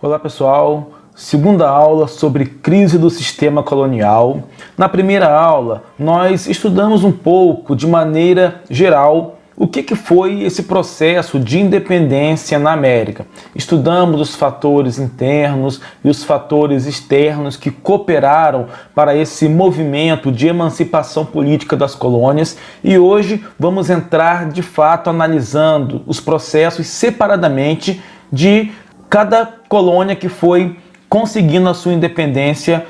Olá pessoal, segunda aula sobre crise do sistema colonial. Na primeira aula, nós estudamos um pouco, de maneira geral, o que foi esse processo de independência na América. Estudamos os fatores internos e os fatores externos que cooperaram para esse movimento de emancipação política das colônias e hoje vamos entrar de fato analisando os processos separadamente de cada colônia que foi conseguindo a sua independência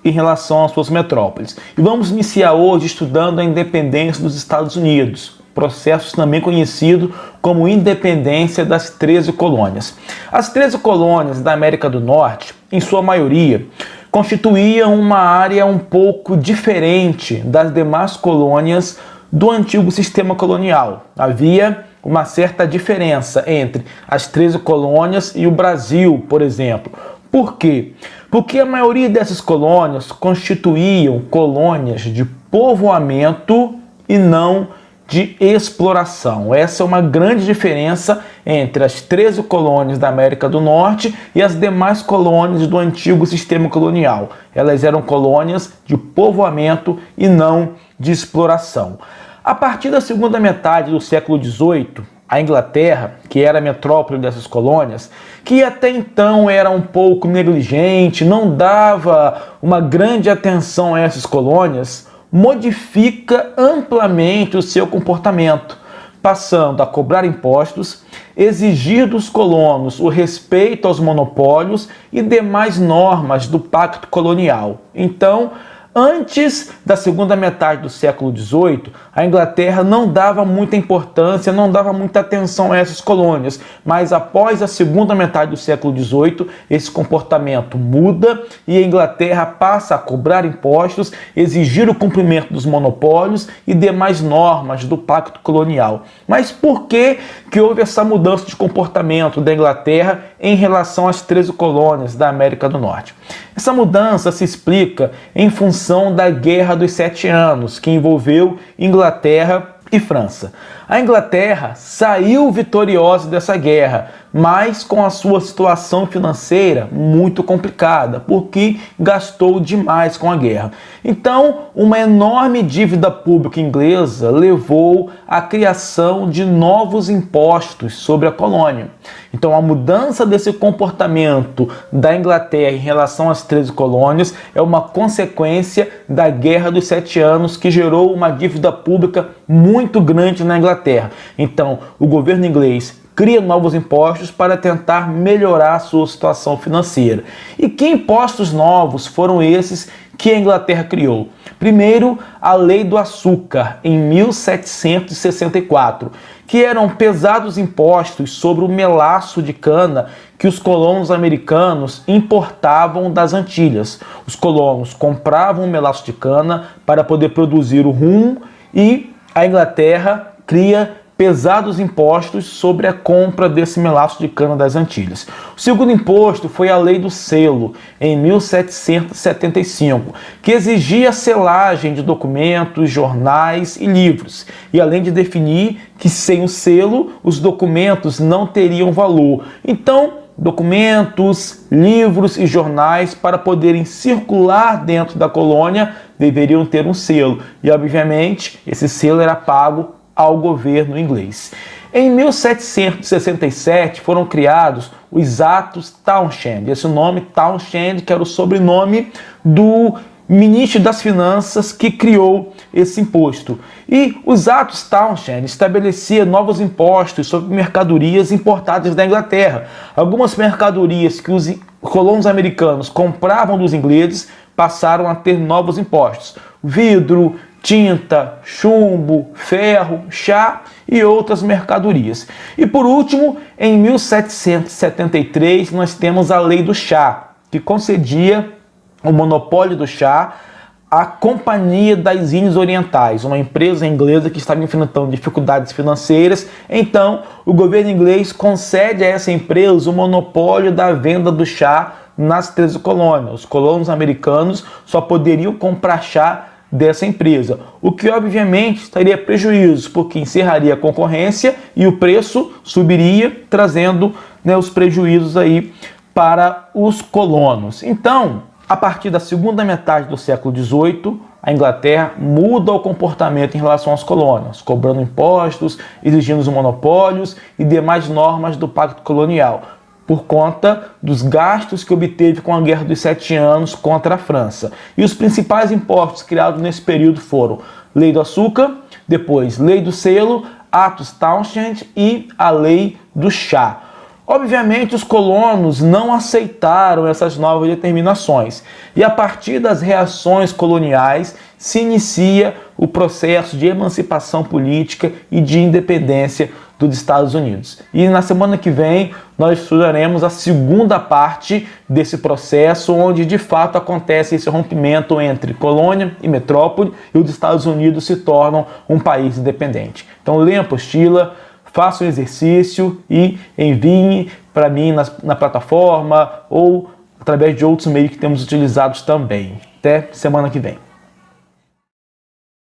em relação às suas metrópoles. E vamos iniciar hoje estudando a independência dos Estados Unidos, processo também conhecido como independência das 13 colônias. As 13 colônias da América do Norte, em sua maioria, constituíam uma área um pouco diferente das demais colônias do antigo sistema colonial. Havia uma certa diferença entre as 13 colônias e o Brasil, por exemplo. Por quê? Porque a maioria dessas colônias constituíam colônias de povoamento e não de exploração. Essa é uma grande diferença entre as 13 colônias da América do Norte e as demais colônias do antigo sistema colonial. Elas eram colônias de povoamento e não de exploração. A partir da segunda metade do século XVIII, a Inglaterra, que era a metrópole dessas colônias, que até então era um pouco negligente, não dava uma grande atenção a essas colônias, modifica amplamente o seu comportamento, passando a cobrar impostos, exigir dos colonos o respeito aos monopólios e demais normas do pacto colonial. Então, antes da segunda metade do século XVIII, a Inglaterra não dava muita importância, não dava muita atenção a essas colônias, mas após a segunda metade do século XVIII, esse comportamento muda e a Inglaterra passa a cobrar impostos, exigir o cumprimento dos monopólios e demais normas do pacto colonial. Mas por que houve essa mudança de comportamento da Inglaterra em relação às 13 colônias da América do Norte? Essa mudança se explica em função da Guerra dos 7 Anos, que envolveu Inglaterra e França. A Inglaterra saiu vitoriosa dessa guerra, mas com a sua situação financeira muito complicada, porque gastou demais com a guerra. Então, uma enorme dívida pública inglesa levou à criação de novos impostos sobre a colônia. Então, a mudança desse comportamento da Inglaterra em relação às 13 colônias é uma consequência da Guerra dos 7 Anos, que gerou uma dívida pública muito grande na Inglaterra. Então, o governo inglês cria novos impostos para tentar melhorar a sua situação financeira. E que impostos novos foram esses que a Inglaterra criou? Primeiro, a Lei do Açúcar, em 1764, que eram pesados impostos sobre o melaço de cana que os colonos americanos importavam das Antilhas. Os colonos compravam o melaço de cana para poder produzir o rum e a Inglaterra cria pesados impostos sobre a compra desse melaço de cana das Antilhas. O segundo imposto foi a Lei do Selo, em 1775, que exigia a selagem de documentos, jornais e livros, e além de definir que sem o selo os documentos não teriam valor. Então, documentos, livros e jornais, para poderem circular dentro da colônia, deveriam ter um selo, e obviamente esse selo era pago ao governo inglês. Em 1767 foram criados os Atos Townshend. Esse nome Townshend, que era o sobrenome do ministro das Finanças que criou esse imposto. E os Atos Townshend estabeleciam novos impostos sobre mercadorias importadas da Inglaterra. Algumas mercadorias que os colonos americanos compravam dos ingleses passaram a ter novos impostos. Vidro, tinta, chumbo, ferro, chá e outras mercadorias. E por último, em 1773, nós temos a Lei do Chá, que concedia o monopólio do chá à Companhia das Índias Orientais, uma empresa inglesa que estava enfrentando dificuldades financeiras. Então, o governo inglês concede a essa empresa o monopólio da venda do chá nas 13 colônias. Os colonos americanos só poderiam comprar chá dessa empresa, o que obviamente traria prejuízos, porque encerraria a concorrência e o preço subiria, trazendo os prejuízos aí para os colonos. Então, a partir da segunda metade do século XVIII, a Inglaterra muda o comportamento em relação aos colonos, cobrando impostos, exigindo os monopólios e demais normas do Pacto Colonial, por conta dos gastos que obteve com a Guerra dos 7 Anos contra a França. E os principais impostos criados nesse período foram Lei do Açúcar, depois Lei do Selo, Atos Townshend e a Lei do Chá. Obviamente, os colonos não aceitaram essas novas determinações e, a partir das reações coloniais, se inicia o processo de emancipação política e de independência dos Estados Unidos. E na semana que vem nós estudaremos a segunda parte desse processo, onde de fato acontece esse rompimento entre colônia e metrópole e os Estados Unidos se tornam um país independente. Então leia a apostila, faça um exercício e envie para mim na plataforma ou através de outros meios que temos utilizados também. Até semana que vem.